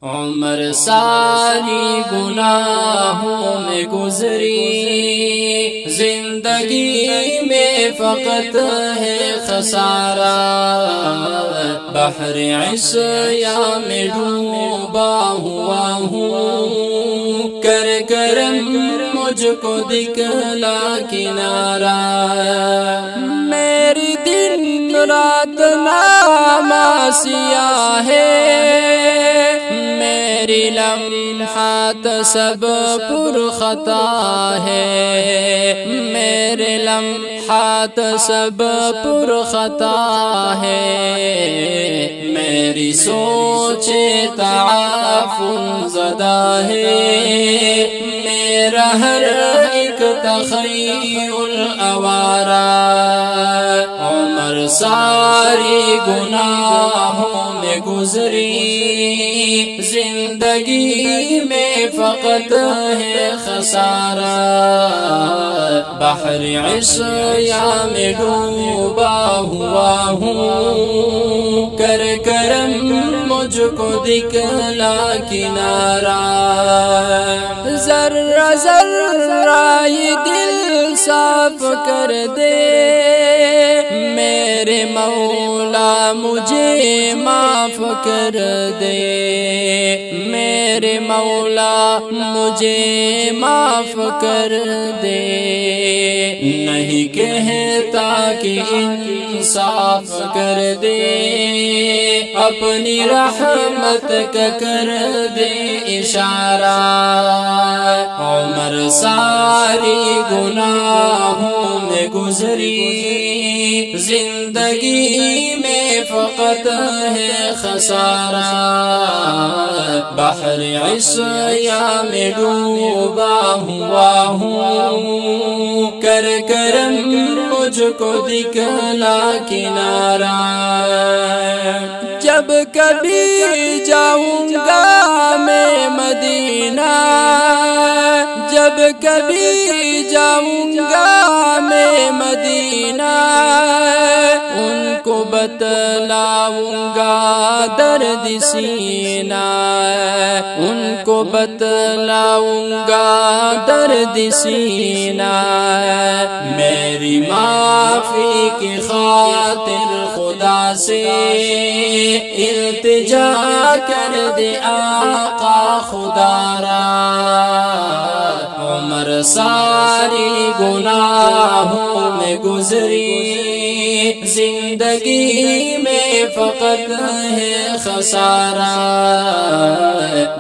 عمر ساری گناہوں میں گزری، زندگی میں فقط ہے خسارہ، بحر عصیاں میں ڈوبا ہوا ہوں، کر کرم مجھ کو دکھلا کنارہ، میری دن رات نامہ سیاہ ہے، میری لمحات سب پر خطا ہے، میرے لمحات سب پر خطا ہے، میری سوچ تعافن زدہ ہے، میرا ہر ایک تخیل آوارہ، عمر ساری گناہوں میں گزری، زندگی میں فقط ہے خسارہ، بحر عصیاں میں ڈوبا ہوا ہوں، کر کرم مجھ کو دکھلا کنارہ، ذرہ ذرہ یہ دل صاف کر دے میرے مولا، مجھے معاف کر دے میرے مولا، مجھے معاف کر دے، نہیں کہتا کہ انصاف کر دے، اپنی رحمت کا کر دے اشارہ، عمر ساری گناہوں میں گزری، زندگی میں فقط ہے خسارہ، بحر عصیاں میں ڈوبا ہوا ہوں، کر کرم مجھ کو دکھلا کنارہ، جب کبھی جاؤں گا میں مدینہ، جب کبھی جاؤں گا میں مدینہ، ان کو بتلاؤں گا درد سینہ، ان کو بتلاؤں گا درد سینہ، میری معافی کی خاطر خدا سے التجا کر دے آقا خدا را، عمر ساری گناہوں میں گزری، زندگی میں فقط ہے خسارہ،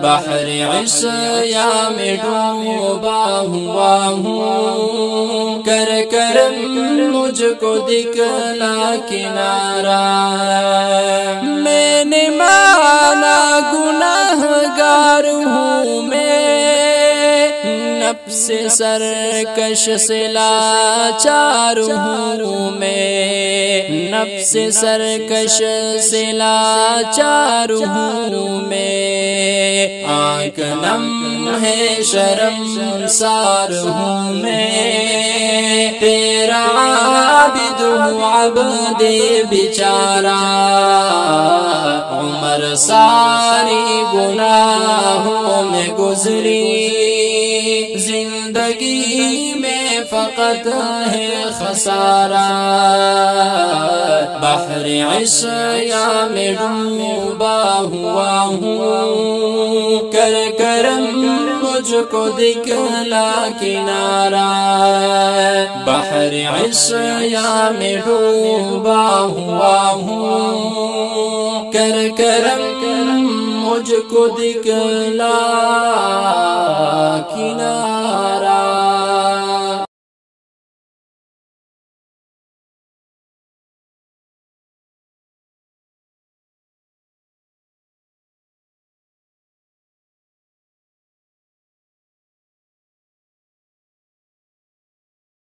بحر عصیاں میں ڈوبا ہوا ہوں، کر کرم مجھ کو دکھلا کنارہ، میں نے مانا گناہگار ہوں میں، نفس سرکش سے لاچار ہوں میں، نفس سرکش سے لاچار ہوں میں، آنکھ نم ہے شرم سار ہوں میں، تیرا عابد ہوں عبد بیچارہ، عمر ساری گناہوں میں گزری، زندگی میں فقط ہے خسارہ، بحر عصیاں میں ڈوبا ہوا ہوں، کر کرم مجھ کو دکھلا کنارہ، بحر عصیاں میں ڈوبا ہوا ہوں، کر کرم مجھ کو دکھلا